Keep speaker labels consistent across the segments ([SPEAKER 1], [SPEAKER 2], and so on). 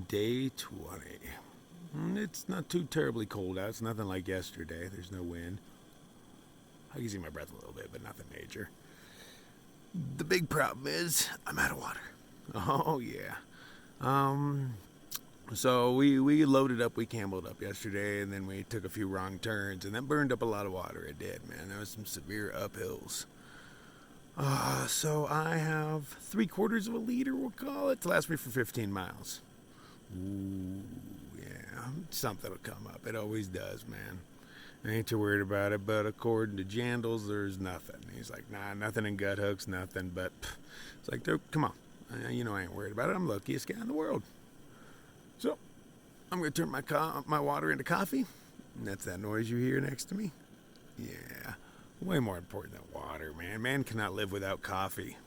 [SPEAKER 1] Day 20. It's not too terribly cold out. It's nothing like yesterday. There's no wind. I can see my breath a little bit, but nothing major. The big problem is I'm out of water. Oh, yeah. So we loaded up, we cameled up yesterday, and then we took a few wrong turns, and that burned up a lot of water. It did, man. There was some severe uphills. So I have 3/4 of a liter, we'll call it, to last me for 15 miles. Ooh, yeah. Something will come up. It always does, man. I ain't too worried about it, but according to Jandals, there's nothing. He's like, nah, nothing in gut hooks, nothing, but it's like, dude, come on. I ain't worried about it. I'm the luckiest guy in the world. So, I'm going to turn my water into coffee. And that's that noise you hear next to me. Yeah, way more important than water, man. Man cannot live without coffee.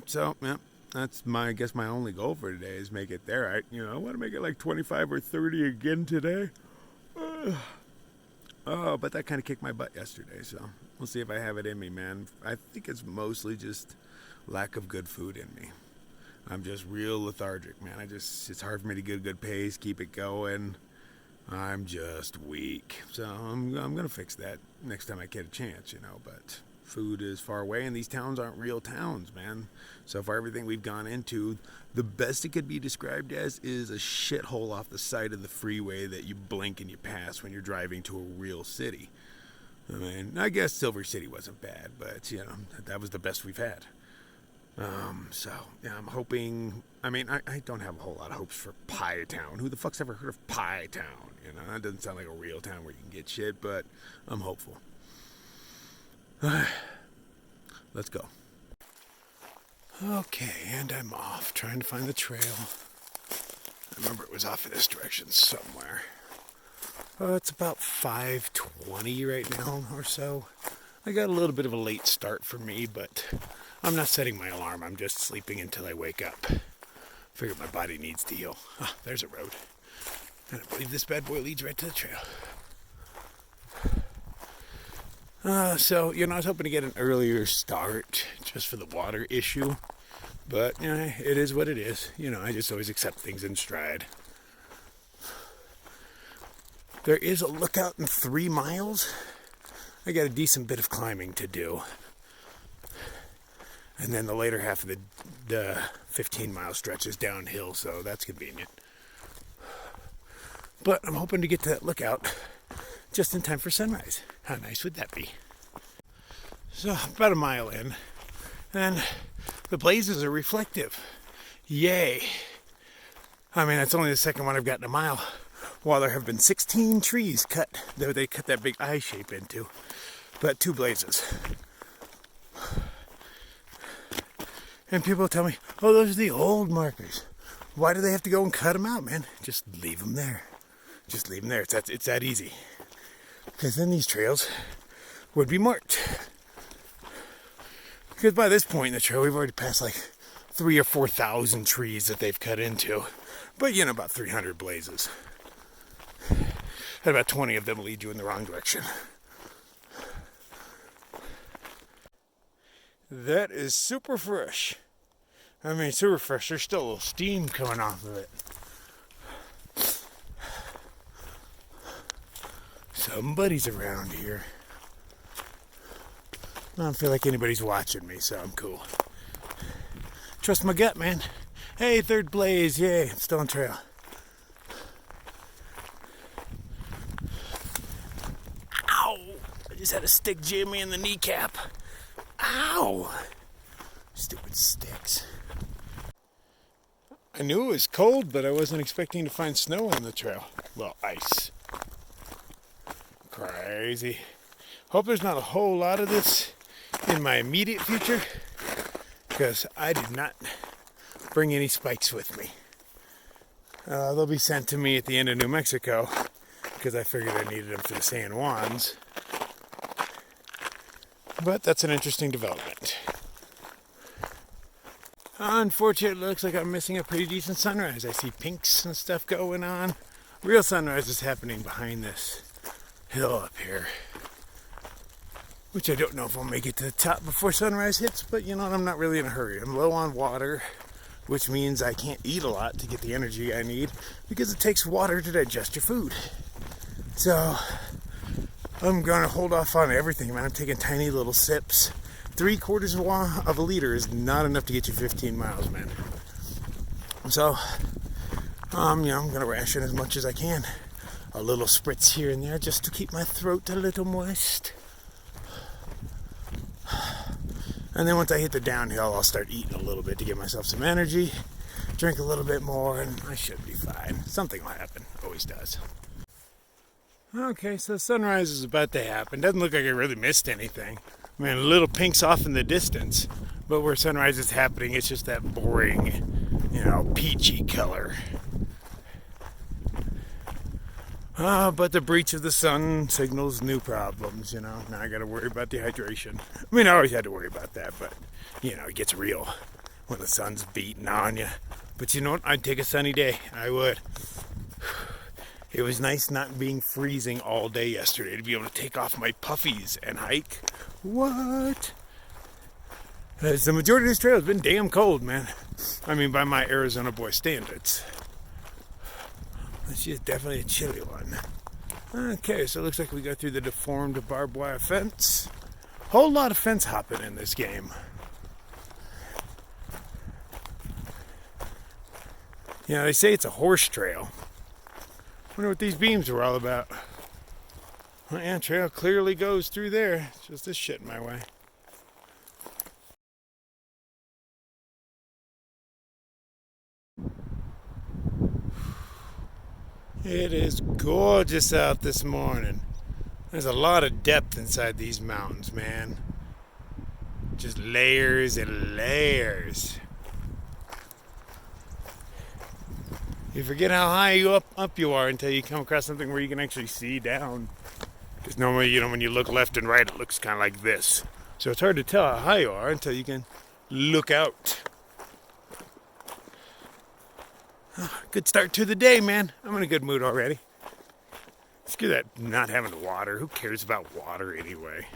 [SPEAKER 1] So, yeah, that's I guess my only goal for today is make it there. I want to make it like 25 or 30 again today. But that kind of kicked my butt yesterday, so we'll see if I have it in me, man. I think it's mostly just lack of good food in me. I'm just real lethargic, man. It's hard for me to get a good pace, keep it going. I'm just weak. So I'm going to fix that next time I get a chance, but food is far away, and these towns aren't real towns, man. So far, everything we've gone into, the best it could be described as is a shithole off the side of the freeway that you blink and you pass when you're driving to a real city. I mean, I guess Silver City wasn't bad, but, that was the best we've had. So, yeah, I'm hoping, I don't have a whole lot of hopes for Pie Town. Who the fuck's ever heard of Pie Town? That doesn't sound like a real town where you can get shit, but I'm hopeful. Let's go. Okay, and I'm off, trying to find the trail. I remember it was off in this direction somewhere. It's about 5:20 right now or so. I got a little bit of a late start for me, but I'm not setting my alarm. I'm just sleeping until I wake up. Figure my body needs to heal. There's a road. And I believe this bad boy leads right to the trail. So, I was hoping to get an earlier start just for the water issue. But, it is what it is. I just always accept things in stride. There is a lookout in 3 miles. I got a decent bit of climbing to do. And then the later half of the 15-mile stretch is downhill, so that's convenient. But I'm hoping to get to that lookout just in time for sunrise. How nice would that be? So, about a mile in, and the blazes are reflective. Yay. That's only the second one I've gotten a mile, while there have been 16 trees cut, that they cut that big eye shape into, but 2 blazes. And people tell me, oh, those are the old markers. Why do they have to go and cut them out, man? Just leave them there. Just leave them there. It's that easy. Because then these trails would be marked. Because by this point in the trail, we've already passed like 3,000 or 4,000 trees that they've cut into. But, about 300 blazes. And about 20 of them lead you in the wrong direction. That is super fresh. Super fresh. There's still a little steam coming off of it. Somebody's around here. I don't feel like anybody's watching me, so I'm cool. Trust my gut, man. Hey, 3rd blaze. Yay, I'm still on trail. Ow! I just had a stick jam me in the kneecap. Ow! Stupid sticks. I knew it was cold, but I wasn't expecting to find snow on the trail. Well, ice. Crazy. Hope there's not a whole lot of this in my immediate future, because I did not bring any spikes with me. They'll be sent to me at the end of New Mexico, because I figured I needed them for the San Juans. But that's an interesting development. Unfortunately, it looks like I'm missing a pretty decent sunrise. I see pinks and stuff going on. Real sunrise is happening behind this hill up here. which I don't know if I'll make it to the top before sunrise hits, but you know what, I'm not really in a hurry. I'm low on water, which means I can't eat a lot to get the energy I need because it takes water to digest your food. So I'm gonna hold off on everything, man. I'm taking tiny little sips. 3/4 of a liter is not enough to get you 15 miles, man. So, I'm gonna ration as much as I can. A little spritz here and there just to keep my throat a little moist. And then once I hit the downhill, I'll start eating a little bit to give myself some energy, drink a little bit more, and I should be fine. Something will happen. Always does. Okay, so sunrise is about to happen. Doesn't look like I really missed anything. I mean, a little pink's off in the distance, but where sunrise is happening, it's just that boring, peachy color. But the breach of the sun signals new problems, Now I gotta worry about dehydration. I mean, I always had to worry about that, but, it gets real when the sun's beating on you. But you know what? I'd take a sunny day. I would. It was nice not being freezing all day yesterday to be able to take off my puffies and hike. What? As the majority of this trail has been damn cold, man. I mean, by my Arizona boy standards. This is definitely a chilly one. Okay, so it looks like we go through the deformed barbed wire fence. Whole lot of fence hopping in this game. They say it's a horse trail. Wonder what these beams are all about. Well, yeah, trail clearly goes through there. It's just this shit in my way. It is gorgeous out this morning. There's a lot of depth inside these mountains, man. Just layers and layers. You forget how high up you are until you come across something where you can actually see down. Because normally, when you look left and right, it looks kind of like this. So it's hard to tell how high you are until you can look out. Good start to the day, man. I'm in a good mood already. Screw that not having water. Who cares about water anyway?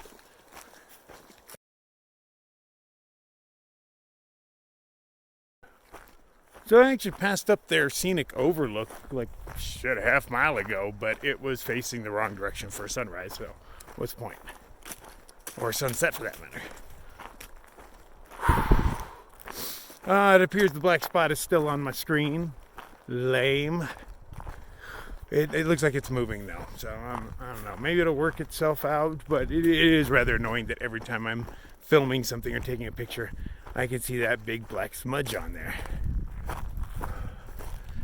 [SPEAKER 1] So I actually passed up their scenic overlook like a half mile ago, but it was facing the wrong direction for sunrise, so what's the point? Or sunset for that matter. It appears the black spot is still on my screen. Lame. It looks like it's moving though, so I don't know. Maybe it'll work itself out, but it is rather annoying that every time I'm filming something or taking a picture, I can see that big black smudge on there.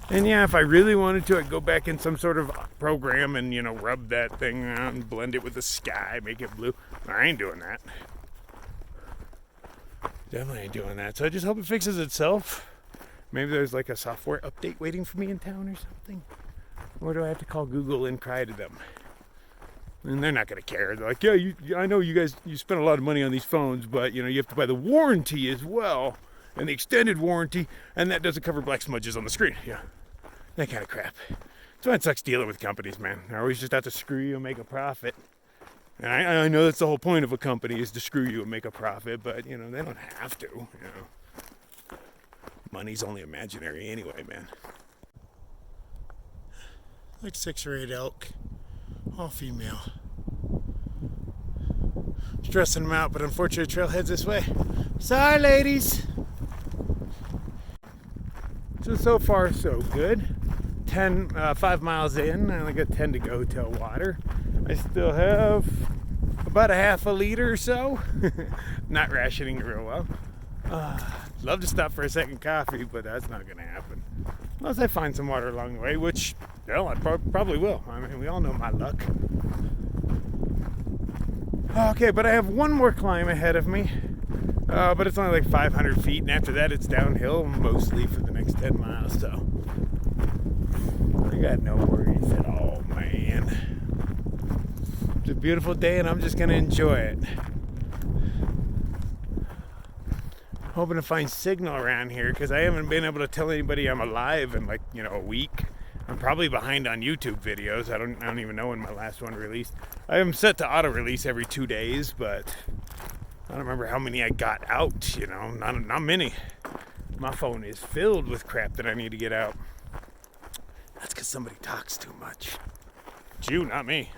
[SPEAKER 1] And yeah, if I really wanted to, I'd go back in some sort of program and, rub that thing on, blend it with the sky, make it blue. I ain't doing that. Definitely ain't doing that. So I just hope it fixes itself. Maybe there's like a software update waiting for me in town or something. Or do I have to call Google and cry to them? And they're not going to care. They're like, yeah, I know you guys, you spent a lot of money on these phones, but, you have to buy the warranty as well. And the extended warranty, and that doesn't cover black smudges on the screen. Yeah, that kind of crap. That's why it sucks dealing with companies, man. They're always just out to screw you and make a profit. And I know that's the whole point of a company is to screw you and make a profit, but, they don't have to, Money's only imaginary anyway, man. Like 6 or 8 elk, all female. Stressing them out, but unfortunately the trailhead's this way. Sorry, ladies. So far, so good. 5 miles in, I only got 10 to go till water. I still have about a half a liter or so. Not rationing it real well. Love to stop for a second coffee, but that's not going to happen. Unless I find some water along the way, which, I probably will. I mean, we all know my luck. Okay, but I have one more climb ahead of me. But it's only like 500 feet, and after that it's downhill mostly for the next 10 miles, so I got no worries at all, man. It's a beautiful day, and I'm just going to enjoy it. Hoping to find signal around here, because I haven't been able to tell anybody I'm alive in a week. I'm probably behind on YouTube videos. I don't even know when my last one released. I am set to auto release every 2 days, but I don't remember how many I got out, you know, not many. My phone is filled with crap that I need to get out. That's because somebody talks too much. It's you, not me.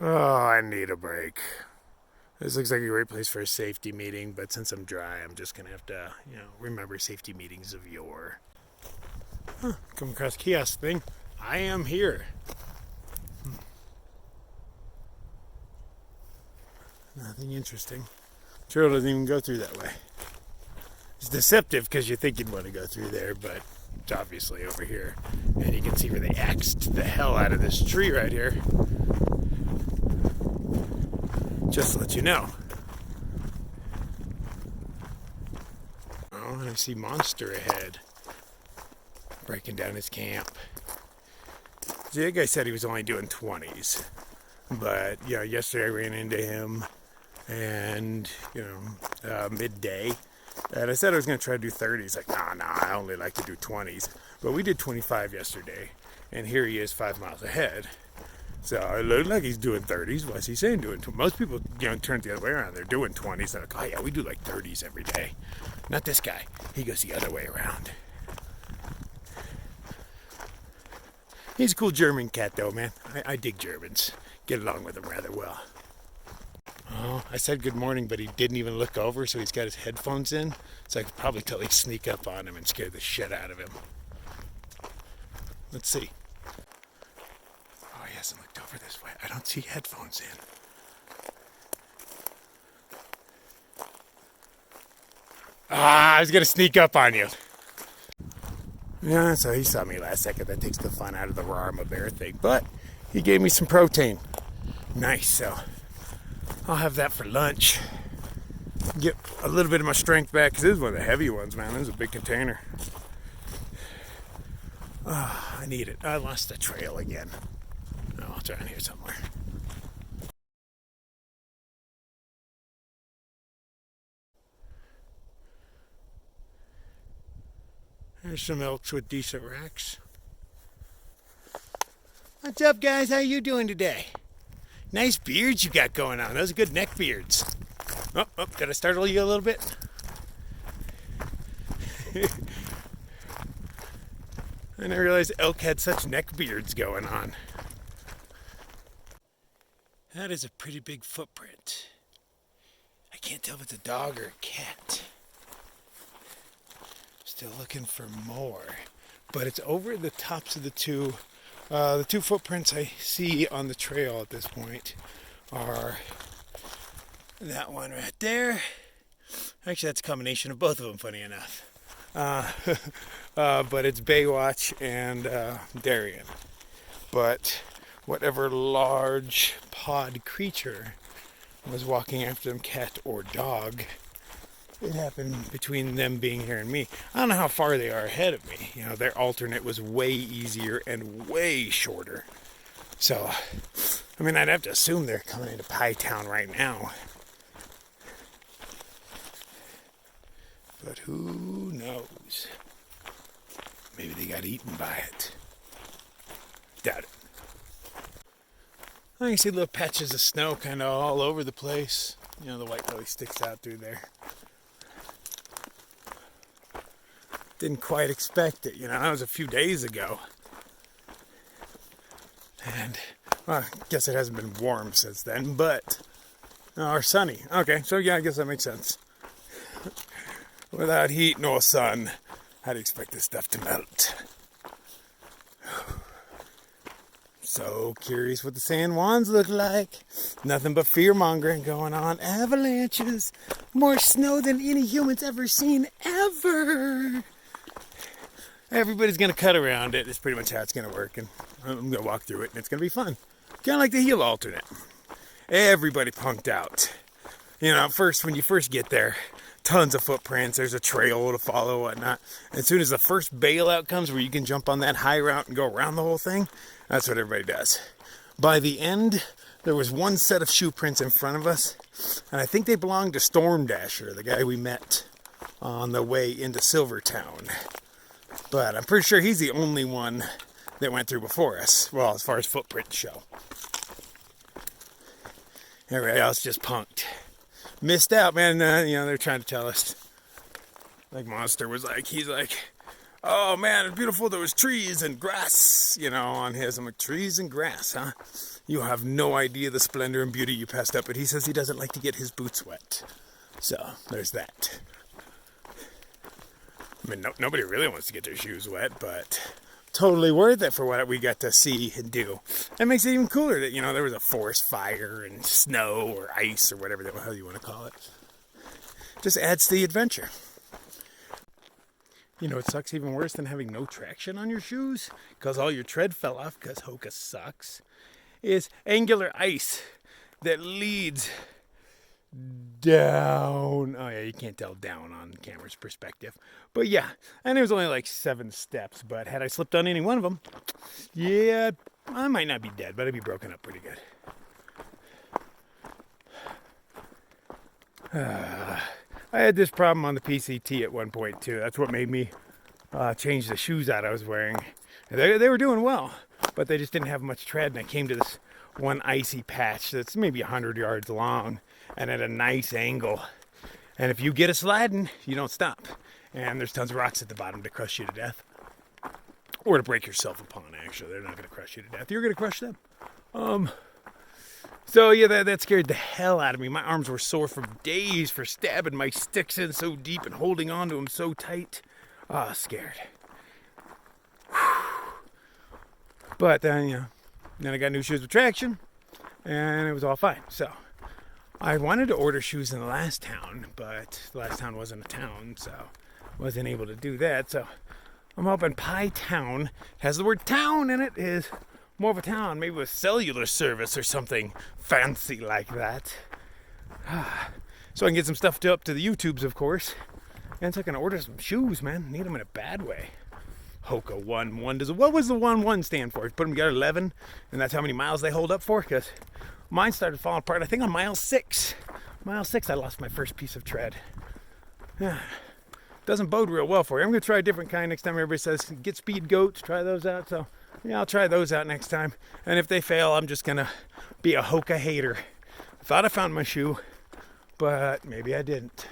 [SPEAKER 1] Oh, I need a break. This looks like a great place for a safety meeting, but since I'm dry, I'm just gonna have to, remember safety meetings of yore. Come across kiosk thing. I am here. Nothing interesting. Trail doesn't even go through that way. It's deceptive because you think you'd want to go through there, but it's obviously over here. And you can see where they axed the hell out of this tree right here. Just to let you know. Oh, and I see Monster ahead. Breaking down his camp. See, that guy said he was only doing 20s. But, yesterday I ran into him and, midday. And I said I was going to try to do 30s. Like, nah, I only like to do 20s. But we did 25 yesterday. And here he is 5 miles ahead. So it looked like he's doing 30s. What's he saying doing? Most people, turn the other way around. They're doing 20s. They're like, oh yeah, we do like 30s every day. Not this guy. He goes the other way around. He's a cool German cat though, man. I dig Germans. Get along with them rather well. Oh, I said good morning, but he didn't even look over, so he's got his headphones in. So I could probably totally sneak up on him and scare the shit out of him. Let's see. Oh, he hasn't looked over this way. I don't see headphones in. I was going to sneak up on you. Yeah, so he saw me last second. That takes the fun out of the raw bear thing. But he gave me some protein. Nice, so I'll have that for lunch. Get a little bit of my strength back, because this is one of the heavy ones, man. This is a big container. Oh, I need it. I lost the trail again. Oh, it's around here somewhere. There's some elks with decent racks. What's up, guys? How you doing today? Nice beards you got going on. Those are good neck beards. Oh, did I startle you a little bit? I didn't realize elk had such neck beards going on. That is a pretty big footprint. I can't tell if it's a dog or a cat. Still looking for more. But it's over the tops of the two footprints I see on the trail at this point are that one right there. Actually, that's a combination of both of them, funny enough. But it's Baywatch and Darien. But whatever large pod creature was walking after them, cat or dog, it happened between them being here and me. I don't know how far they are ahead of me. Their alternate was way easier and way shorter. So, I'd have to assume they're coming into Pie Town right now. But who knows? Maybe they got eaten by it. Doubt it. I can see little patches of snow kind of all over the place. The white really sticks out through there. Didn't quite expect it, that was a few days ago. And, well, I guess it hasn't been warm since then, but, or sunny. Okay, so yeah, I guess that makes sense. Without heat nor sun, how do you expect this stuff to melt? So curious what the San Juans look like. Nothing but fear-mongering going on. Avalanches. More snow than any human's ever seen, ever. Everybody's going to cut around it. It's pretty much how it's going to work. And I'm going to walk through it, and it's going to be fun. Kind of like the heel alternate. Everybody punked out. First, when you first get there, tons of footprints. There's a trail to follow, whatnot. And as soon as the first bailout comes where you can jump on that high route and go around the whole thing, that's what everybody does. By the end, there was one set of shoe prints in front of us, and I think they belonged to Storm Dasher, the guy we met on the way into Silvertown. But I'm pretty sure he's the only one that went through before us. Well, as far as footprints show. Everybody else just punked. Missed out, man. They're trying to tell us. Like Monster was like, he's like, oh man, it's beautiful. There was trees and grass, on his. I'm like, trees and grass, huh? You have no idea the splendor and beauty you passed up. But he says he doesn't like to get his boots wet. So there's that. I mean, nobody really wants to get their shoes wet, but totally worth it for what we got to see and do. That makes it even cooler that, there was a forest fire and snow or ice or whatever the hell you want to call it. Just adds to the adventure. It sucks even worse than having no traction on your shoes because all your tread fell off because Hoka sucks. Is angular ice that leads down. Oh yeah, you can't tell down on camera's perspective. But yeah, and it was only like 7 steps. But had I slipped on any one of them, yeah, I might not be dead, but I'd be broken up pretty good. I had this problem on the PCT at one point too. That's what made me change the shoes out I was wearing. They were doing well, but they just didn't have much tread. And I came to this one icy patch that's maybe 100 yards long and at a nice angle. And if you get a sliding, you don't stop. And there's tons of rocks at the bottom to crush you to death. Or to break yourself upon, actually. They're not going to crush you to death. You're going to crush them. So yeah, that scared the hell out of me. My arms were sore for days for stabbing my sticks in so deep and holding on to them so tight. Scared. But then I got new shoes with traction, and it was all fine. So I wanted to order shoes in the last town, but the last town wasn't a town, so I wasn't able to do that. So I'm hoping Pie Town has the word town in it, is more of a town, maybe with cellular service or something fancy like that. So I can get some stuff up to the YouTubes, of course. And so I can order some shoes, man. Need them in a bad way. Hoka 1-1. What was the 1-1 stand for? Put them together 11, and that's how many miles they hold up for? Because mine started falling apart, I think, on mile 6. Mile 6, I lost my first piece of tread. Yeah. Doesn't bode real well for you. I'm going to try a different kind next time. Everybody says, get speed goats, try those out. So yeah, I'll try those out next time. And if they fail, I'm just going to be a Hoka hater. Thought I found my shoe, but maybe I didn't.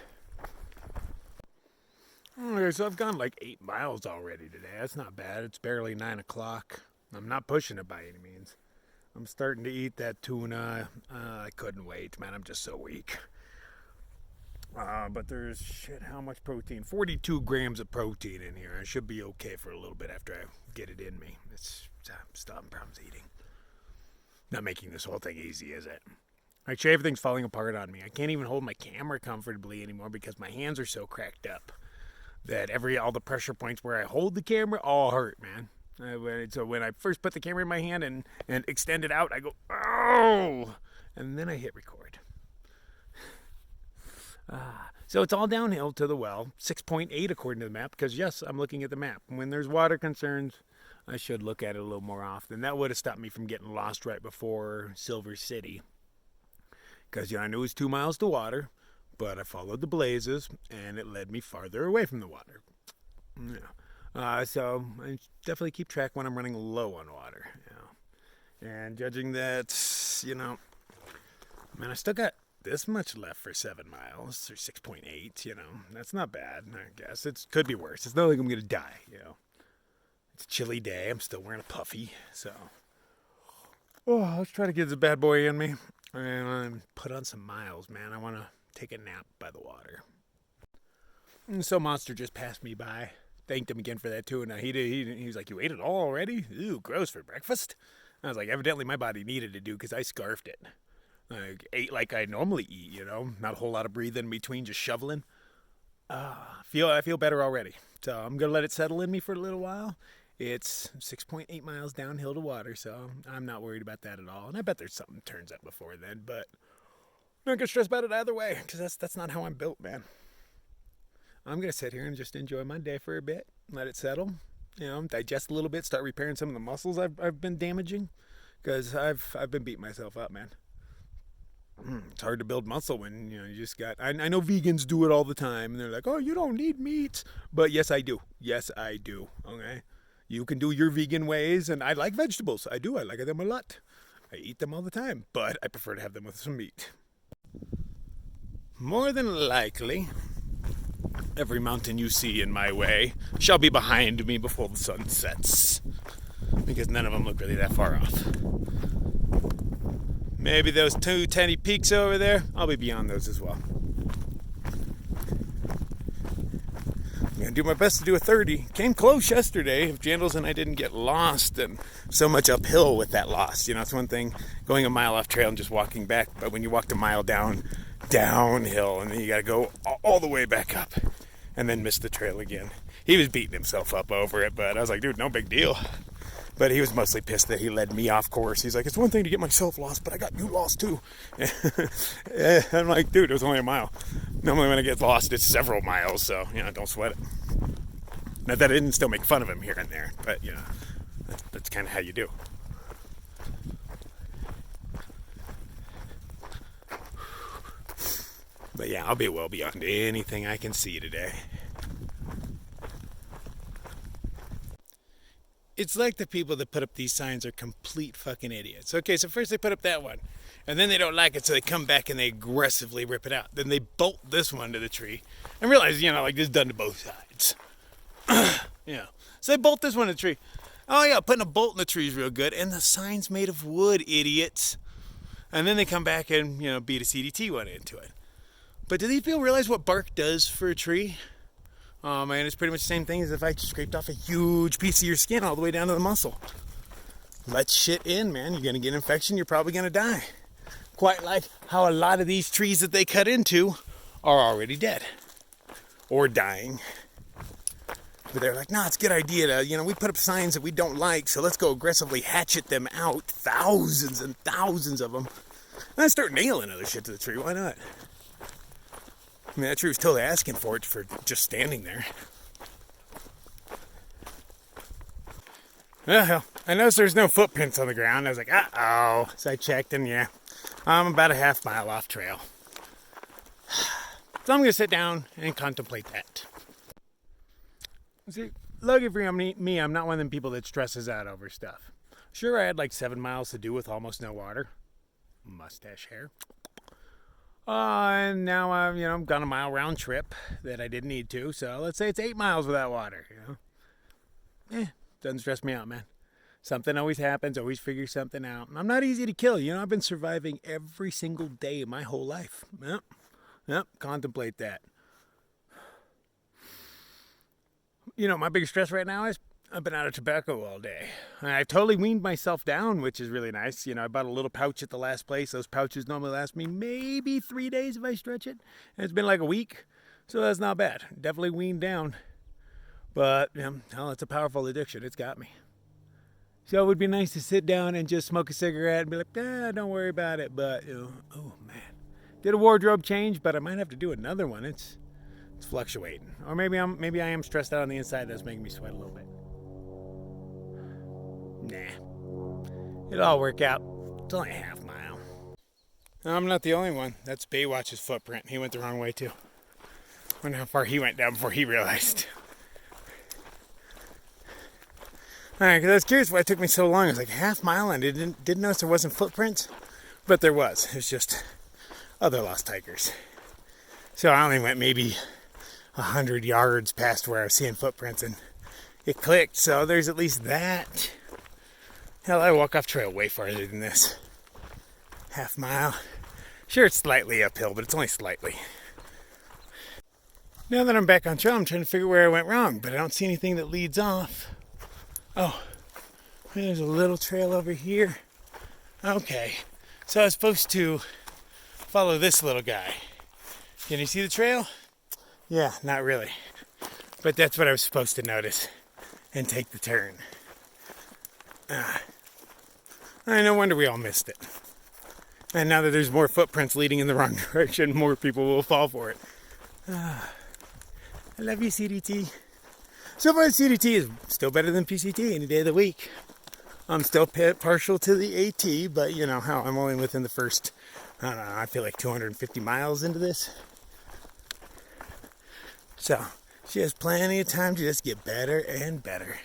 [SPEAKER 1] Okay, so I've gone like 8 miles already today. That's not bad. It's barely 9 o'clock. I'm not pushing it by any means. I'm starting to eat that tuna. I couldn't wait, man. I'm just so weak. But there's, how much protein? 42 grams of protein in here. I should be okay for a little bit after I get it in me. I'm stopping problems eating. Not making this whole thing easy, is it? Actually, everything's falling apart on me. I can't even hold my camera comfortably anymore because my hands are so cracked up that all the pressure points where I hold the camera all hurt, man. So when I first put the camera in my hand and extend it out, I go, oh! And then I hit record. So it's all downhill to the well. 6.8 according to the map, because yes, I'm looking at the map. When there's water concerns, I should look at it a little more often. That would have stopped me from getting lost right before Silver City. Because I knew it was 2 miles to water, but I followed the blazes, and it led me farther away from the water. Yeah. So I definitely keep track when I'm running low on water. And judging that, man, I still got this much left for 7 miles, or 6.8, that's not bad, I guess. It could be worse. It's not like I'm going to die, It's a chilly day. I'm still wearing a puffy, so. Let's try to get this bad boy in me and put on some miles, man. I want to take a nap by the water. And so Monster just passed me by. Thanked him again for that tuna. He was like, you ate it all already? Ooh, gross, for breakfast? I was like, evidently my body needed to do because I scarfed it. I ate like I normally eat, not a whole lot of breathing in between, just shoveling. I feel better already. So I'm going to let it settle in me for a little while. It's 6.8 miles downhill to water, so I'm not worried about that at all. And I bet there's something turns up before then, but I'm not going to stress about it either way, because that's not how I'm built, man. I'm going to sit here and just enjoy my day for a bit, let it settle, digest a little bit, start repairing some of the muscles I've been damaging, because I've been beating myself up, man. It's hard to build muscle when, you just got... I know vegans do it all the time, and they're like, oh, you don't need meat. But yes, I do. Yes, I do, okay? You can do your vegan ways, and I like vegetables. I do. I like them a lot. I eat them all the time, but I prefer to have them with some meat. More than likely, every mountain you see in my way shall be behind me before the sun sets, because none of them look really that far off. Maybe those 2 tiny peaks over there, I'll be beyond those as well. I'm going to do my best to do a 30. Came close yesterday if Jandals and I didn't get lost, and so much uphill with that loss. It's one thing going a mile off trail and just walking back, but when you walked a mile downhill, and then you got to go all the way back up and then miss the trail again. He was beating himself up over it, but I was like, dude, no big deal. But he was mostly pissed that he led me off course. He's like, it's one thing to get myself lost, but I got you lost too. I'm like, dude, it was only a mile. Normally when I get lost, it's several miles, so, don't sweat it. Not that I didn't still make fun of him here and there, but, that's kind of how you do. But yeah, I'll be well beyond anything I can see today. It's like the people that put up these signs are complete fucking idiots. Okay, so first they put up that one, and then they don't like it, so they come back and they aggressively rip it out. Then they bolt this one to the tree and realize, like this is done to both sides. So they bolt this one to the tree. Oh yeah, putting a bolt in the tree is real good, and the sign's made of wood, idiots. And then they come back and, beat a CDT one into it. But do these people realize what bark does for a tree? Oh man, it's pretty much the same thing as if I scraped off a huge piece of your skin all the way down to the muscle. Let shit in, man. You're going to get an infection. You're probably going to die. Quite like how a lot of these trees that they cut into are already dead. Or dying. But they're like, nah, it's a good idea to, we put up signs that we don't like, so let's go aggressively hatchet them out. Thousands and thousands of them. And then start nailing other shit to the tree. Why not? I mean, that tree was totally asking for it for just standing there. Well, I noticed there's no footprints on the ground. I was like, uh-oh. So I checked, and yeah, I'm about a half mile off trail. So I'm going to sit down and contemplate that. See, lucky for me, I'm not one of them people that stresses out over stuff. Sure, I had like 7 miles to do with almost no water. Mustache hair. And now I'm gone a mile round trip that I didn't need to. So let's say it's 8 miles without water, doesn't stress me out, man. Something always happens, always figure something out. I'm not easy to kill. I've been surviving every single day of my whole life. Yep, contemplate that. My biggest stress right now is I've been out of tobacco all day. I've totally weaned myself down, which is really nice. I bought a little pouch at the last place. Those pouches normally last me maybe 3 days if I stretch it. And it's been like a week, so that's not bad. Definitely weaned down. But, it's a powerful addiction. It's got me. So it would be nice to sit down and just smoke a cigarette and be like, don't worry about it. But, oh, man. Did a wardrobe change, but I might have to do another one. It's fluctuating. Or maybe I am stressed out on the inside. That's making me sweat a little bit. Nah. It'll all work out. It's only a half mile. I'm not the only one. That's Baywatch's footprint. He went the wrong way too. Wonder how far he went down before he realized. Alright, because I was curious why it took me so long. It was like a half mile and I didn't notice there wasn't footprints. But there was. It was just other lost tigers. So I only went maybe 100 yards past where I was seeing footprints and it clicked. So there's at least that. Hell, I walk off trail way farther than this. Half mile. Sure, it's slightly uphill, but it's only slightly. Now that I'm back on trail, I'm trying to figure where I went wrong, but I don't see anything that leads off. Oh, there's a little trail over here. Okay, so I was supposed to follow this little guy. Can you see the trail? Yeah, not really. But that's what I was supposed to notice and take the turn. No wonder we all missed it. And now that there's more footprints leading in the wrong direction, more people will fall for it. I love you, CDT. So far, CDT is still better than PCT any day of the week. I'm still partial to the AT, but you know how I'm only within the first I don't know, I feel like 250 miles into this. So she has plenty of time to just get better and better.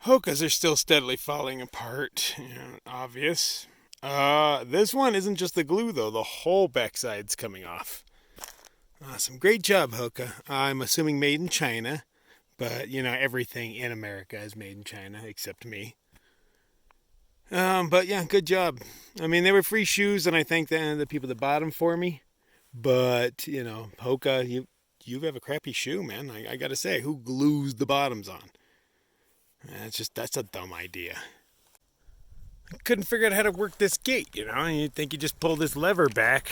[SPEAKER 1] Hokas are still steadily falling apart. Obvious. This one isn't just the glue though, the whole backside's coming off. Awesome. Great job, Hoka. I'm assuming made in China, but everything in America is made in China except me. But yeah, good job. I mean, they were free shoes, and I thank the people that bought them for me. But Hoka, you have a crappy shoe, man. I gotta say, who glues the bottoms on? That's a dumb idea. I couldn't figure out how to work this gate. You'd think you just pull this lever back,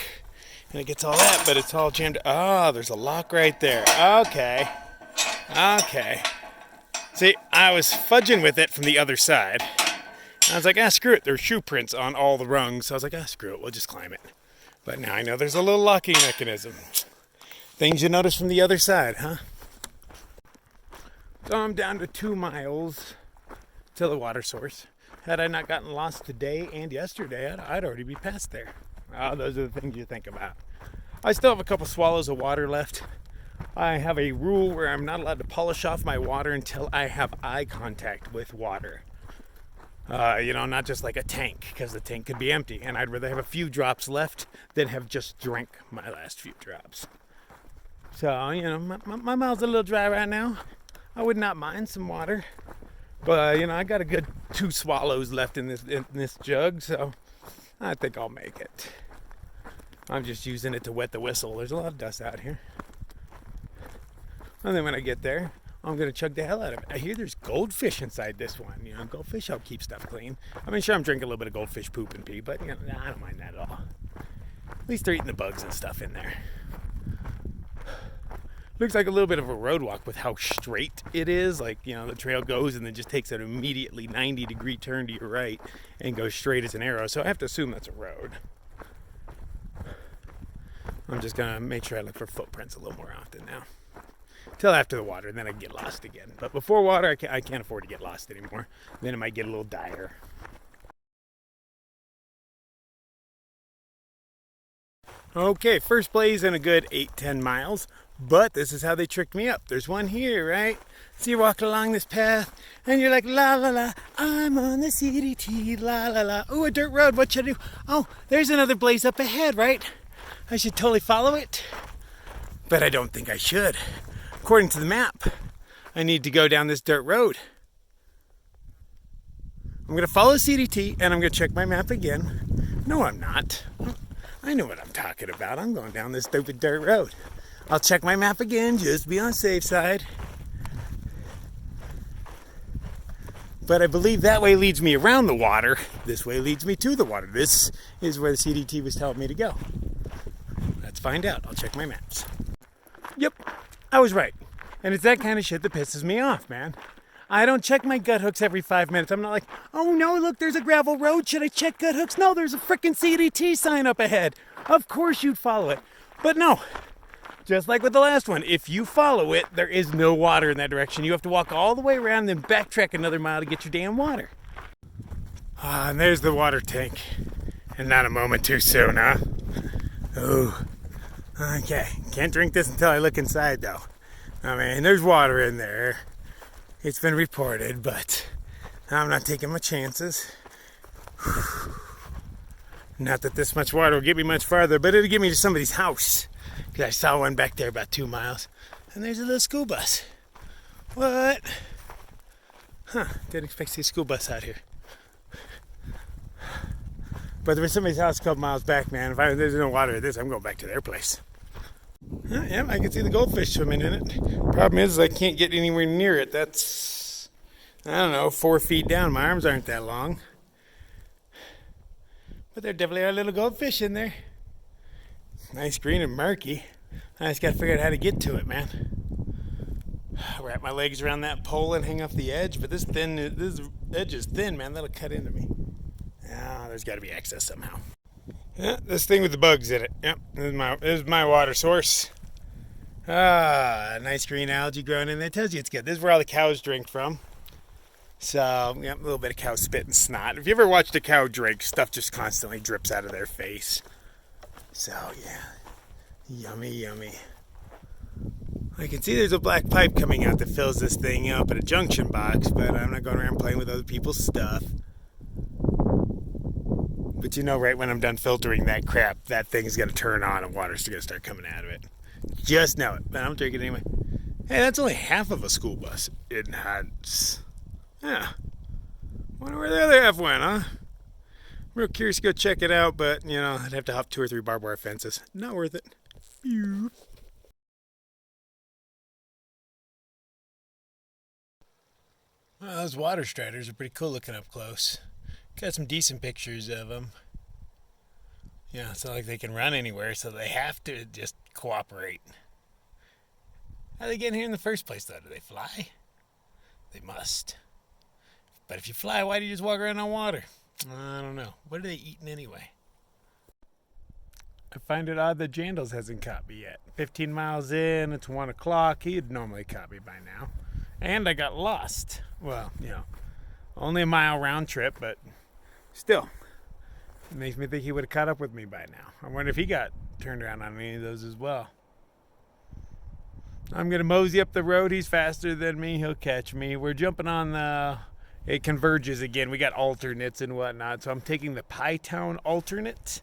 [SPEAKER 1] and it gets all that, but it's all jammed. Oh, there's a lock right there. Okay. See, I was fudging with it from the other side. I was like, screw it. There's shoe prints on all the rungs. So I was like, screw it. We'll just climb it. But now I know there's a little locking mechanism. Things you notice from the other side, huh? So I'm down to 2 miles to the water source. Had I not gotten lost today and yesterday, I'd already be past there. Those are the things you think about. I still have a couple swallows of water left. I have a rule where I'm not allowed to polish off my water until I have eye contact with water. Not just like a tank, because the tank could be empty, and I'd rather have a few drops left than have just drank my last few drops. So, my mouth's a little dry right now. I would not mind some water, but I got a good 2 swallows left in this jug, so I think I'll make it. I'm just using it to wet the whistle. There's a lot of dust out here. And then when I get there, I'm going to chug the hell out of it. I hear there's goldfish inside this one. Goldfish help keep stuff clean. I mean, sure, I'm drinking a little bit of goldfish poop and pee, but, I don't mind that at all. At least they're eating the bugs and stuff in there. Looks like a little bit of a road walk with how straight it is. Like, the trail goes and then just takes an immediately 90-degree turn to your right and goes straight as an arrow. So I have to assume that's a road. I'm just going to make sure I look for footprints a little more often now. Till after the water, and then I get lost again. But before water, I can't afford to get lost anymore. Then it might get a little dire. Okay, first blaze in a good 8-10 miles. But this is how they tricked me up. There's one here, right? So you're walking along this path, and you're like, la la la, I'm on the CDT, la la la. Ooh, a dirt road, what should I do? Oh, there's another blaze up ahead, right? I should totally follow it. But I don't think I should. According to the map, I need to go down this dirt road. I'm going to follow CDT, and I'm going to check my map again. No, I'm not. I know what I'm talking about. I'm going down this stupid dirt road. I'll check my map again, just to be on the safe side. But I believe that way leads me around the water. This way leads me to the water. This is where the CDT was telling me to go. Let's find out. I'll check my maps. Yep, I was right. And it's that kind of shit that pisses me off, man. I don't check my gut hooks every 5 minutes. I'm not like, oh no, look, there's a gravel road. Should I check gut hooks? No, there's a frickin' CDT sign up ahead. Of course you'd follow it. But no, just like with the last one, if you follow it, there is no water in that direction. You have to walk all the way around and then backtrack another mile to get your damn water. And there's the water tank. And not a moment too soon, huh? Oh, okay. Can't drink this until I look inside, though. I mean, there's water in there. It's been reported, but I'm not taking my chances. Not that this much water will get me much farther, but it'll get me to somebody's house. Because I saw one back there about 2 miles. And there's a little school bus. What? Didn't expect to see a school bus out here. But there was somebody's house a couple miles back, man. If there's no water in this, I'm going back to their place. Yeah, I can see the goldfish swimming in it. Problem is I can't get anywhere near it. That's, I don't know, 4 feet down. My arms aren't that long. But there definitely are little goldfish in there. Nice green and murky. I just got to figure out how to get to it, man. Wrap my legs around that pole and hang off the edge. But this edge is thin, man. That'll cut into me. There's got to be access somehow. Yeah, this thing with the bugs in it. Yep, this is my water source. Nice green algae growing in there. Tells you it's good. This is where all the cows drink from. So, yeah, a little bit of cow spit and snot. If you ever watched a cow drink, stuff just constantly drips out of their face. So, yeah. Yummy, yummy. I can see there's a black pipe coming out that fills this thing up at a junction box, but I'm not going around playing with other people's stuff. But you know, right when I'm done filtering that crap, that thing's going to turn on and water's going to start coming out of it. Just know it, but I'm drinking it anyway. Hey, that's only half of a school bus. It has. Yeah. Wonder where the other half went, huh? Real curious to go check it out, but, you know, I'd have to hop 2 or 3 barbed wire fences. Not worth it. Phew. Well, those water striders are pretty cool looking up close. Got some decent pictures of them. Yeah, it's not like they can run anywhere, so they have to just cooperate. How do they get here in the first place, though? Do they fly? They must. But if you fly, why do you just walk around on water? I don't know. What are they eating anyway? I find it odd that Jandals hasn't caught me yet. 15 miles in, it's 1 o'clock. He'd normally caught me by now. And I got lost. Well, you know, only a mile round trip, but still. It makes me think he would have caught up with me by now. I wonder if he got turned around on any of those as well. I'm going to mosey up the road. He's faster than me. He'll catch me. We're jumping on the... It converges again. We got alternates and whatnot. So I'm taking the Pie Town alternate.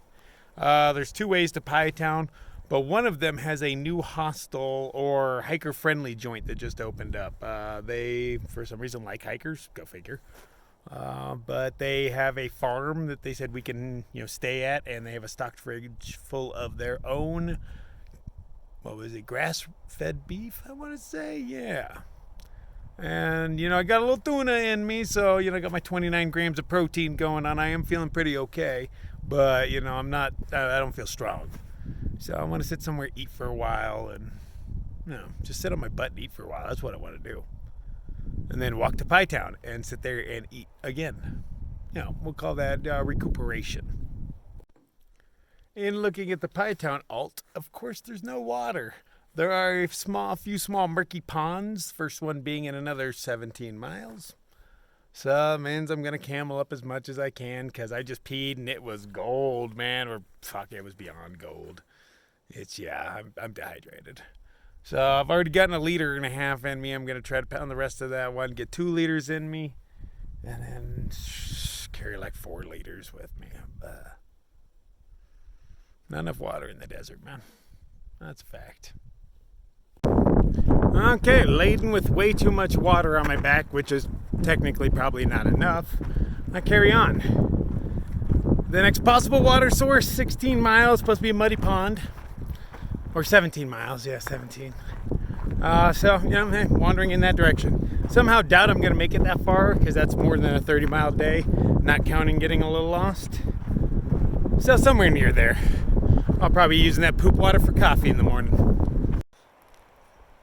[SPEAKER 1] There's 2 ways to Pie Town, but one of them has a new hostel or hiker-friendly joint that just opened up. They, for some reason, like hikers. Go figure. But they have a farm that they said we can, you know, stay at, and they have a stocked fridge full of their own, what was it, grass-fed beef, I want to say? Yeah. And, you know, I got a little tuna in me, so, you know, I got my 29 grams of protein going on. I am feeling pretty okay, but, you know, I don't feel strong. So I want to sit somewhere, eat for a while, and, you know, just sit on my butt and eat for a while. That's what I want to do. And then walk to Pie Town and sit there and eat again. You know, we'll call that recuperation. In looking at the Pie Town alt, of course, there's no water. There are a few small murky ponds, first one being in another 17 miles. So that means I'm going to camel up as much as I can because I just peed and it was gold, man. Or fuck, it was beyond gold. I'm dehydrated. So I've already gotten 1.5 liters in me. I'm going to try to pound the rest of that one, get 2 liters in me, and then carry like 4 liters with me. Not enough water in the desert, man. That's a fact. Okay, laden with way too much water on my back, which is technically probably not enough. I carry on. The next possible water source, 16 miles, supposed to be a muddy pond. Or 17 miles, yeah, 17. So, you know, wandering in that direction. Somehow doubt I'm going to make it that far, because that's more than a 30-mile day, not counting getting a little lost. So somewhere near there. I'll probably be using that poop water for coffee in the morning.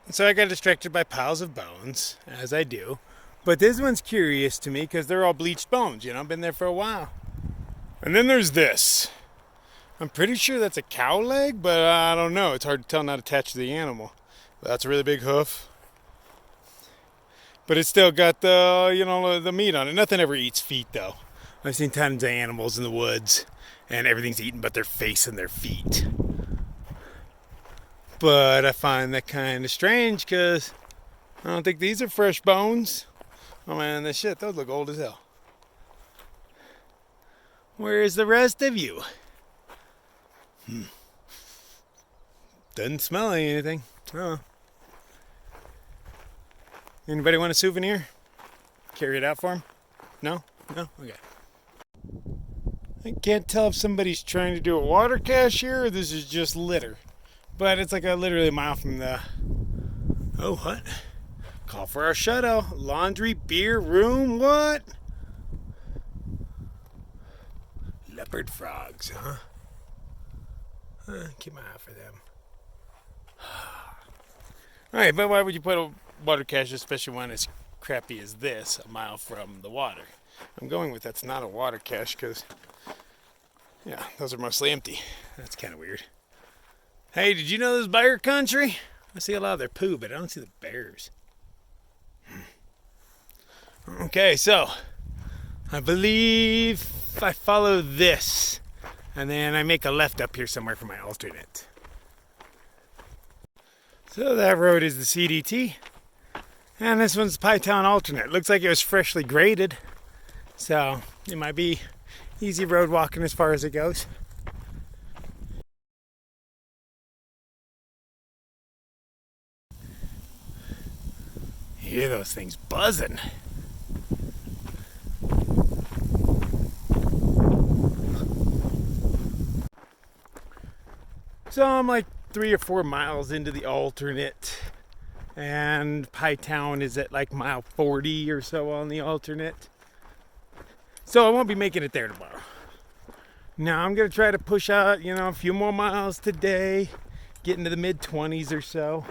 [SPEAKER 1] So I got distracted by piles of bones, as I do. But this one's curious to me because they're all bleached bones, you know, I've been there for a while. And then there's this. I'm pretty sure that's a cow leg, but I don't know. It's hard to tell not attached to the animal. That's a really big hoof. But it's still got the, you know, the meat on it. Nothing ever eats feet, though. I've seen tons of animals in the woods, and everything's eaten but their face and their feet. But I find that kind of strange because I don't think these are fresh bones. Oh man, those look old as hell. Where's the rest of you? Doesn't smell like anything. Oh. Anybody want a souvenir? Carry it out for him? No? No? Okay. I can't tell if somebody's trying to do a water cache here or this is just litter. But it's like literally a mile from the... Oh, what? Call for our shuttle. Laundry, beer, room, what? Leopard frogs, huh? Keep my eye for them. Alright, but why would you put a water cache, especially one as crappy as this, a mile from the water? I'm going with that's not a water cache because, yeah, those are mostly empty. That's kind of weird. Hey, did you know this bear country? I see a lot of their poo, but I don't see the bears. Okay, so I believe I follow this, and then I make a left up here somewhere for my alternate. So that road is the CDT, and this one's Pie Town alternate. Looks like it was freshly graded, so it might be easy road walking as far as it goes. You hear those things buzzing. So I'm like 3 or 4 miles into the alternate, and Pie Town is at like mile 40 or so on the alternate. So I won't be making it there tomorrow. Now I'm gonna try to push out, a few more miles today, get into the mid-20s or so.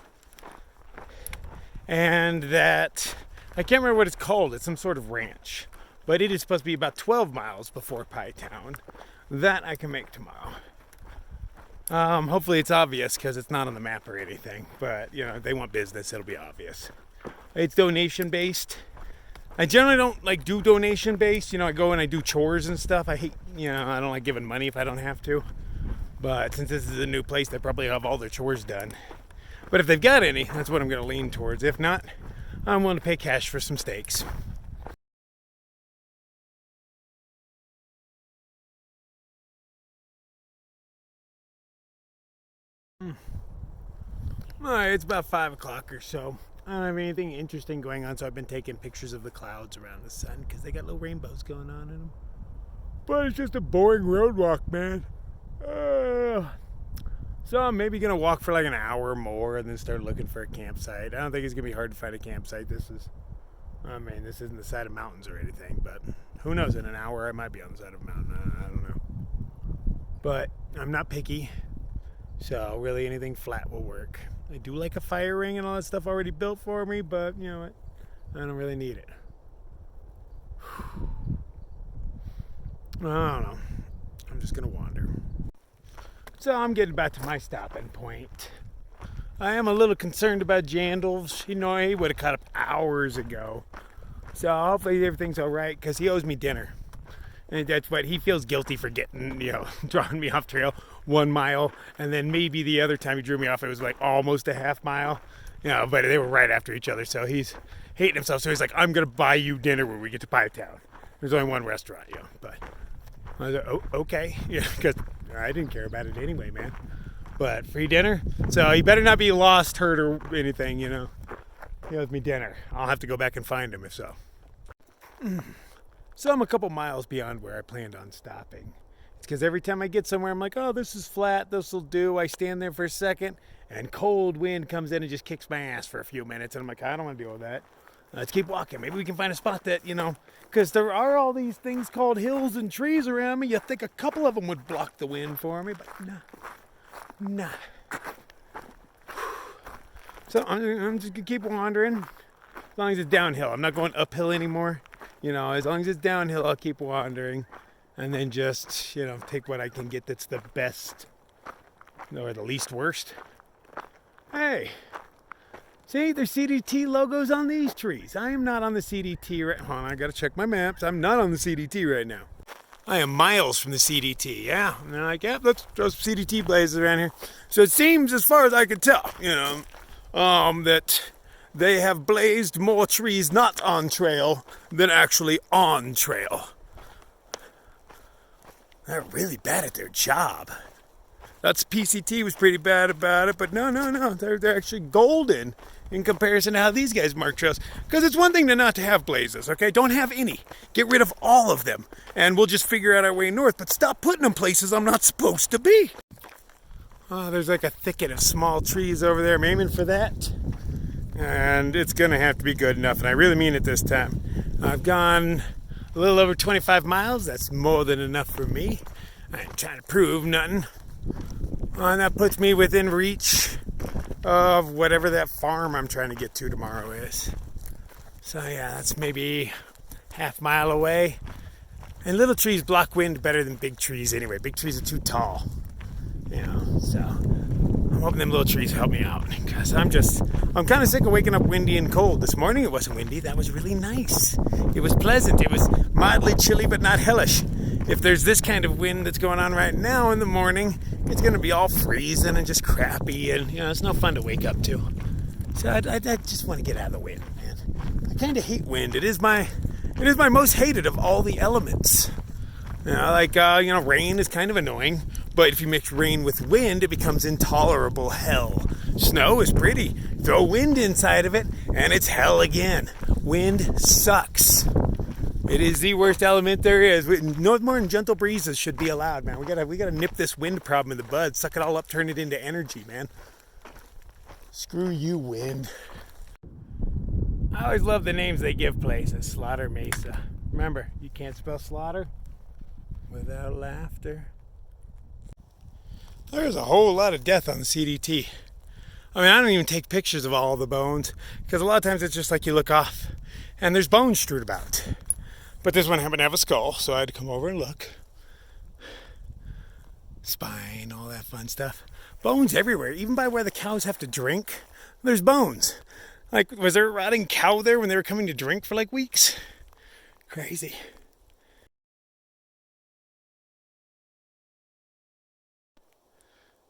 [SPEAKER 1] And that, I can't remember what it's called, it's some sort of ranch. But it is supposed to be about 12 miles before Pie Town. That I can make tomorrow. Hopefully it's obvious because it's not on the map or anything. But, they want business, it'll be obvious. It's donation based. I generally don't do donation based. I go and I do chores and stuff. I hate, I don't like giving money if I don't have to. But since this is a new place, they probably have all their chores done. But if they've got any, that's what I'm going to lean towards. If not, I'm willing to pay cash for some steaks. Alright, it's about 5 o'clock or so. I don't have anything interesting going on, so I've been taking pictures of the clouds around the sun because they got little rainbows going on in them. But it's just a boring road walk, man. So I'm maybe going to walk for like an hour or more and then start looking for a campsite. I don't think it's going to be hard to find a campsite. This isn't the side of mountains or anything, but who knows, in an hour I might be on the side of a mountain. I don't know. But I'm not picky, so really anything flat will work. I do like a fire ring and all that stuff already built for me, but you know what? I don't really need it. I don't know. I'm just going to wander. So I'm getting back to my stopping point. I am a little concerned about Jandals. He would have cut up hours ago. So hopefully everything's all right because he owes me dinner. And that's what he feels guilty for getting, drawing me off trail 1 mile. And then maybe the other time he drew me off, it was like almost a half mile. But they were right after each other. So he's hating himself. So he's like, I'm going to buy you dinner when we get to Pie Town. There's only one restaurant, but I was like, oh, okay. Because I didn't care about it anyway, man. But free dinner? So he better not be lost, hurt, or anything, He owes me dinner. I'll have to go back and find him if so. So I'm a couple miles beyond where I planned on stopping. It's because every time I get somewhere, I'm like, oh, this is flat, this will do. I stand there for a second, and cold wind comes in and just kicks my ass for a few minutes. And I'm like, I don't want to deal with that. Let's keep walking. Maybe we can find a spot that, because there are all these things called hills and trees around me. You think a couple of them would block the wind for me, but nah. So I'm just going to keep wandering as long as it's downhill. I'm not going uphill anymore. As long as it's downhill, I'll keep wandering and then just, take what I can get that's the best or the least worst. Hey. See, there's CDT logos on these trees. I am not on the CDT right now. I got to check my maps. I'm not on the CDT right now. I am miles from the CDT, yeah. And they're like, yeah, let's throw some CDT blazes around here. So it seems, as far as I can tell, that they have blazed more trees not on trail than actually on trail. They're really bad at their job. That's PCT was pretty bad about it, but no. They're actually golden in comparison to how these guys mark trails. Because it's one thing not to have blazes, okay? Don't have any. Get rid of all of them, and we'll just figure out our way north. But stop putting them places I'm not supposed to be. Oh, there's like a thicket of small trees over there. I'm aiming for that. And it's going to have to be good enough, and I really mean it this time. I've gone a little over 25 miles. That's more than enough for me. I ain't trying to prove nothing. And that puts me within reach of whatever that farm I'm trying to get to tomorrow is. So yeah, that's maybe half mile away. And little trees block wind better than big trees anyway. Big trees are too tall. So I'm hoping them little trees help me out, because I'm kind of sick of waking up windy and cold. This morning it wasn't windy. That was really nice. It was pleasant. It was mildly chilly, but not hellish. If there's this kind of wind that's going on right now in the morning, it's going to be all freezing and just crappy, and it's no fun to wake up to. So I just want to get out of the wind, man. I kind of hate wind. It is my most hated of all the elements. Rain is kind of annoying, but if you mix rain with wind, it becomes intolerable hell. Snow is pretty. Throw wind inside of it, and it's hell again. Wind sucks. It is the worst element there is. No more than gentle breezes should be allowed, man. We gotta nip this wind problem in the bud. Suck it all up, turn it into energy, man. Screw you, wind. I always love the names they give places. Slaughter Mesa. Remember, you can't spell slaughter without laughter. There's a whole lot of death on the CDT. I mean, I don't even take pictures of all the bones, because a lot of times it's just like you look off and there's bones strewed about. But this one happened to have a skull, so I had to come over and look. Spine, all that fun stuff. Bones everywhere, even by where the cows have to drink, there's bones. Like, was there a rotting cow there when they were coming to drink for like weeks? Crazy.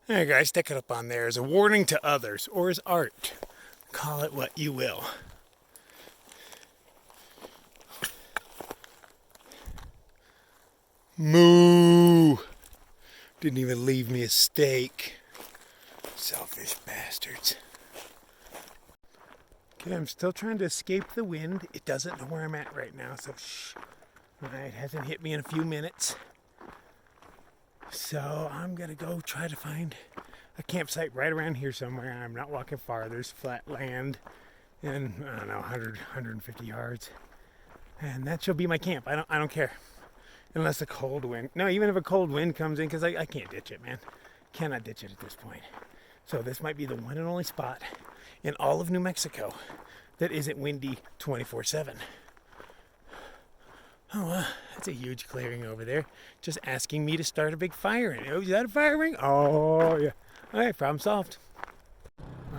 [SPEAKER 1] There you go, I stick it up on there as a warning to others, or as art. Call it what you will. Moo! Didn't even leave me a steak. Selfish bastards. Okay, I'm still trying to escape the wind. It doesn't know where I'm at right now, so shh. It hasn't hit me in a few minutes. So I'm gonna go try to find a campsite right around here somewhere. I'm not walking far. There's flat land and I don't know, 150 yards. And that shall be my camp. I don't care. Unless a cold wind. No, even if a cold wind comes in, because I can't ditch it, man. Cannot ditch it at this point. So this might be the one and only spot in all of New Mexico that isn't windy 24/7. Oh, that's a huge clearing over there. Just asking me to start a big fire in it. Oh, is that a fire ring? Oh, yeah. All right, problem solved.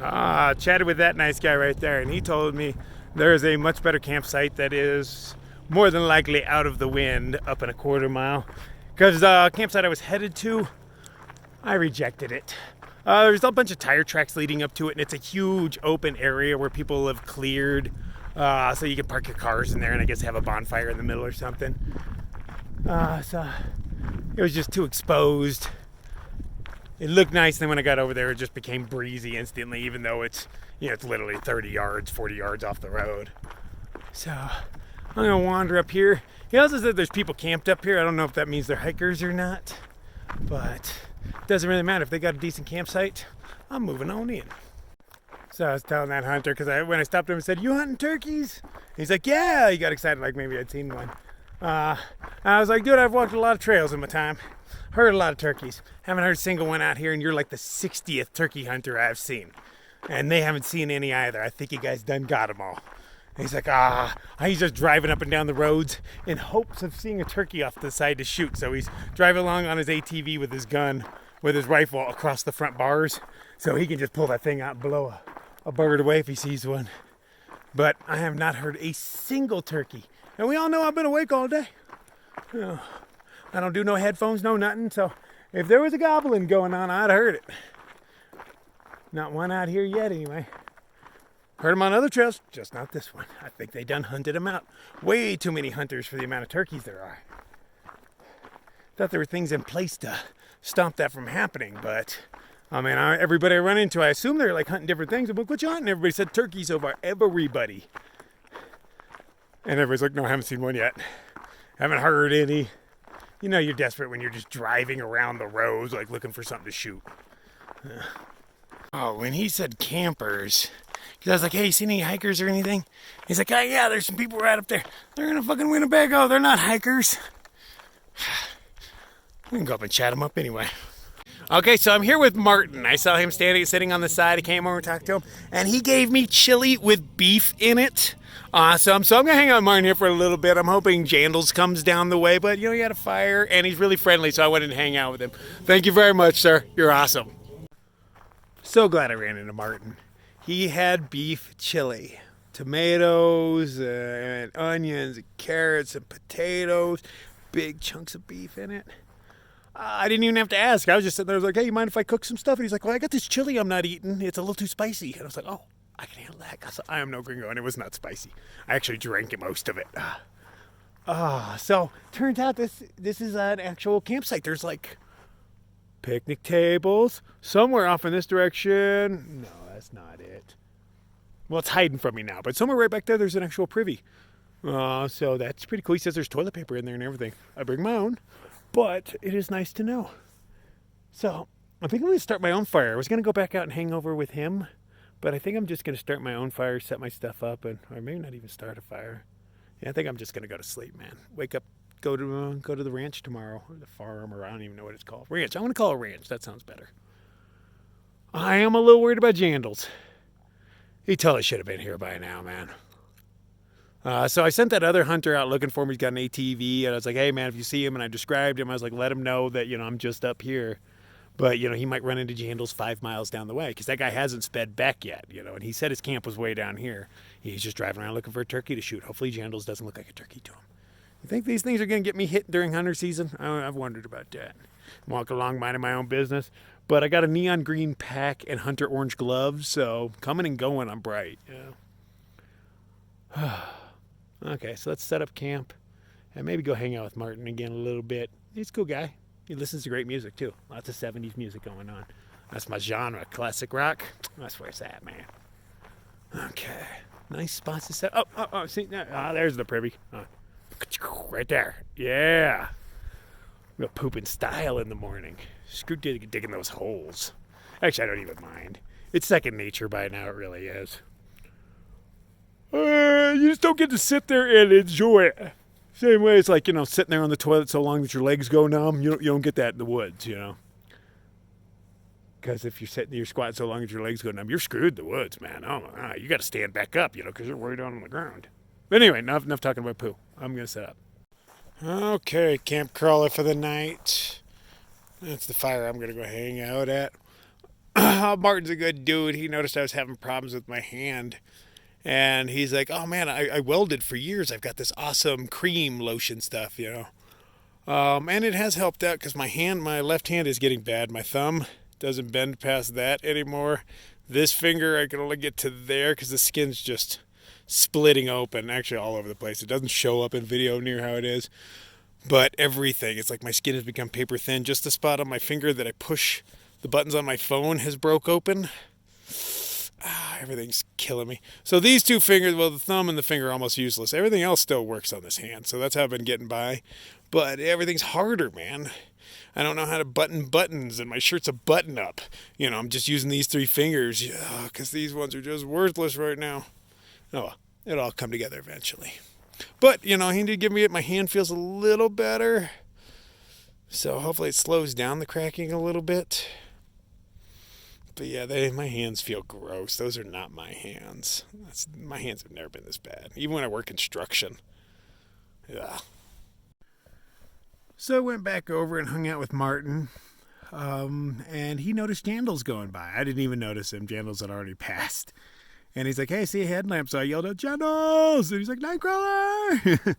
[SPEAKER 1] Chatted with that nice guy right there, and he told me there is a much better campsite that is more than likely out of the wind up in a quarter mile. Because the campsite I was headed to, I rejected it. There's a bunch of tire tracks leading up to it, and it's a huge open area where people have cleared. So you can park your cars in there and I guess have a bonfire in the middle or something. So it was just too exposed. It looked nice, and then when I got over there, it just became breezy instantly, even though it's literally 30 yards, 40 yards off the road. So I'm gonna wander up here. He also said there's people camped up here. I don't know if that means they're hikers or not, but it doesn't really matter. If they got a decent campsite, I'm moving on in. So I was telling that hunter, because when I stopped him and said, "You hunting turkeys?" He's like, "Yeah." He got excited like maybe I'd seen one. I was like, "Dude, I've walked a lot of trails in my time. Heard a lot of turkeys. Haven't heard a single one out here, and you're like the 60th turkey hunter I've seen. And they haven't seen any either. I think you guys done got them all." And he's like, he's just driving up and down the roads in hopes of seeing a turkey off to the side to shoot. So he's driving along on his ATV with his gun, with his rifle across the front bars, so he can just pull that thing out and blow a bird away if he sees one. But I have not heard a single turkey. And we all know I've been awake all day. I don't do no headphones, no nothing. So if there was a gobbling going on, I'd have heard it. Not one out here yet anyway. Heard them on other trails, just not this one. I think they done hunted them out. Way too many hunters for the amount of turkeys there are. Thought there were things in place to stop that from happening, but I mean, everybody I run into, I assume they're like hunting different things. I'm like, "What you hunting?" Everybody said turkey so far. Everybody. And everybody's like, "No, I haven't seen one yet. Haven't heard any." You're desperate when you're just driving around the roads, like looking for something to shoot. When he said campers, because I was like, "Hey, you seen any hikers or anything?" He's like, "Oh, yeah, there's some people right up there. They're in a fucking Winnebago. They're not hikers." We can go up and chat him up anyway. Okay, so I'm here with Martin. I saw him sitting on the side. I came over and talked to him, and he gave me chili with beef in it. Awesome. So I'm going to hang out with Martin here for a little bit. I'm hoping Jandals comes down the way, but he had a fire, and he's really friendly, so I wanted to hang out with him. Thank you very much, sir. You're awesome. So glad I ran into Martin. He had beef chili. Tomatoes and onions and carrots and potatoes. Big chunks of beef in it. I didn't even have to ask. I was just sitting there. I was like, hey, you mind if I cook some stuff? And he's like, well, I got this chili I'm not eating. It's a little too spicy. And I was like, oh, I can handle that. I am no gringo, and it was not spicy. I actually drank most of it. So turns out this is an actual campsite. There's like picnic tables somewhere off in this direction. No, that's not it. Well, it's hiding from me now, but somewhere right back there's an actual privy. So that's pretty cool. He says there's toilet paper in there and everything. I bring my own, but it is nice to know. So I think I'm going to start my own fire. I was going to go back out and hang over with him, but I think I'm just going to start my own fire, set my stuff up, or maybe not even start a fire. Yeah, I think I'm just going to go to sleep, man. Wake up, go to the ranch tomorrow, or the farm, or I don't even know what it's called. Ranch. I want to call it ranch. That sounds better. I am a little worried about Jandals. He totally should have been here by now, man. So I sent that other hunter out looking for him. He's got an ATV, and I was like, hey, man, if you see him, and I described him, I was like, let him know that, I'm just up here. But, he might run into Jandals 5 miles down the way, because that guy hasn't sped back yet, and he said his camp was way down here. He's just driving around looking for a turkey to shoot. Hopefully Jandals doesn't look like a turkey to him. You think these things are going to get me hit during hunter season? I've wondered about that. Walk along minding my own business. But I got a neon green pack and hunter orange gloves, so coming and going, I'm bright. Okay, so let's set up camp and maybe go hang out with Martin again a little bit. He's a cool guy. He listens to great music, too. Lots of 70s music going on. That's my genre, classic rock. That's where it's at, man. Okay, nice spots to set. Oh, see, there's the privy. Right there. Yeah. We'll poop in style in the morning. Screw digging those holes. Actually, I don't even mind. It's second nature by now. It really is. You just don't get to sit there and enjoy it. Same way it's like, sitting there on the toilet so long that your legs go numb. You don't get that in the woods, Because if you're squatting so long that your legs go numb, you're screwed in the woods, man. Oh, you got to stand back up, because you're way down on the ground. But anyway, enough talking about poo. I'm going to set up. Okay, camp crawler for the night. That's the fire I'm going to go hang out at. Martin's a good dude. He noticed I was having problems with my hand. And he's like, oh, man, I welded for years. I've got this awesome cream lotion stuff, And it has helped out because my left hand is getting bad. My thumb doesn't bend past that anymore. This finger, I can only get to there because the skin's just splitting open, actually all over the place. It doesn't show up in video near how it is, but everything, it's like my skin has become paper thin. Just the spot on my finger that I push the buttons on my phone has broke open. Everything's killing me. So these two fingers, well, the thumb and the finger are almost useless. Everything else still works on this hand, so that's how I've been getting by. But everything's harder, man. I don't know how to button buttons, and my shirt's a button up. I'm just using these 3 fingers, because these ones are just worthless right now. Oh, it'll all come together eventually. But, he did give me it. My hand feels a little better. So hopefully it slows down the cracking a little bit. But yeah, my hands feel gross. Those are not my hands. My hands have never been this bad. Even when I work construction. Yeah. So I went back over and hung out with Martin. And he noticed Jandals going by. I didn't even notice him. Jandals had already passed. And he's like, hey, see a headlamp. So I yelled out, Jandals! And he's like, Nightcrawler!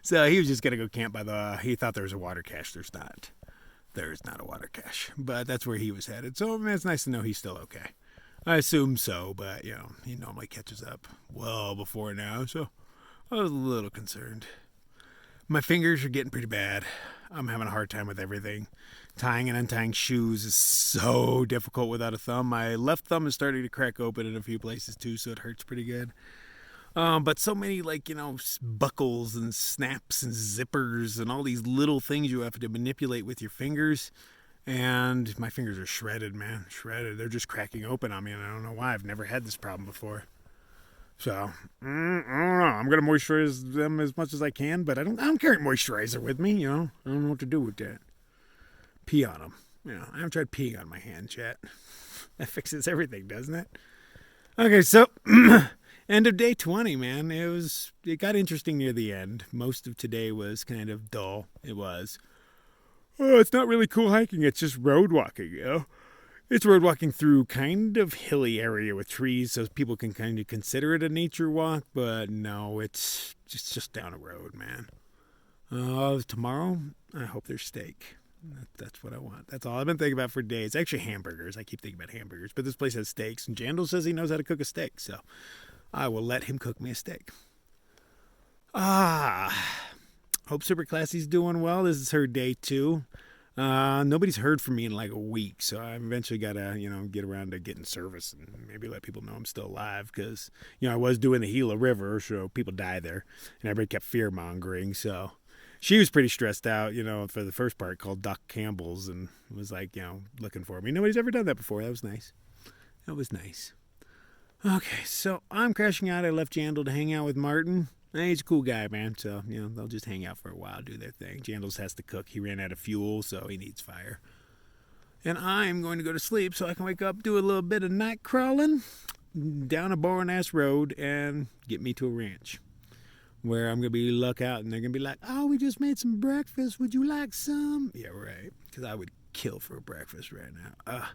[SPEAKER 1] So he was just going to go camp he thought there was a water cache. There's not. There's not a water cache. But that's where he was headed. So, man, it's nice to know he's still okay. I assume so, but, he normally catches up well before now. So I was a little concerned. My fingers are getting pretty bad. I'm having a hard time with everything. Tying and untying shoes is so difficult without a thumb. My left thumb is starting to crack open in a few places too, so it hurts pretty good. But so many, buckles and snaps and zippers and all these little things you have to manipulate with your fingers. And my fingers are shredded, man. Shredded. They're just cracking open on me, and I don't know why. I've never had this problem before. So, I don't know. I'm going to moisturize them as much as I can, but I don't carry moisturizer with me, I don't know what to do with that. Pee on them. I haven't tried peeing on my hands yet. That fixes everything, doesn't it? Okay, so end of day 20, man. It got interesting near the end. Most of today was kind of dull. It was. Oh, it's not really cool hiking. It's just road walking, It's road walking through kind of hilly area with trees, so people can kind of consider it a nature walk, but no, it's just down a road, man. Tomorrow, I hope there's steak. That's what I want. That's all I've been thinking about for days. Actually, hamburgers. I keep thinking about hamburgers, but this place has steaks, and Jandal says he knows how to cook a steak, so I will let him cook me a steak. Hope Super Classy's doing well. This is her day 2. Nobody's heard from me in like a week, so I eventually gotta, get around to getting service and maybe let people know I'm still alive, because, I was doing the Gila River, so people die there, and everybody kept fear-mongering, so she was pretty stressed out, for the first part, called Doc Campbell's, and was like, looking for me. Nobody's ever done that before. That was nice. Okay, so I'm crashing out. I left Jandal to hang out with Martin. He's a cool guy, man, so, they'll just hang out for a while, do their thing. Jandals has to cook. He ran out of fuel, so he needs fire. And I'm going to go to sleep so I can wake up, do a little bit of night crawling down a boring-ass road and get me to a ranch where I'm going to be lookout, and they're going to be like, oh, we just made some breakfast. Would you like some? Yeah, right, because I would kill for a breakfast right now.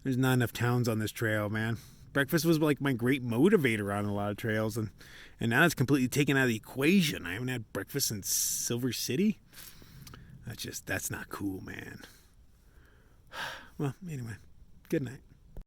[SPEAKER 1] There's not enough towns on this trail, man. Breakfast was like my great motivator on a lot of trails, and now it's completely taken out of the equation. I haven't had breakfast in Silver City. That's not cool, man. Well, anyway, good night.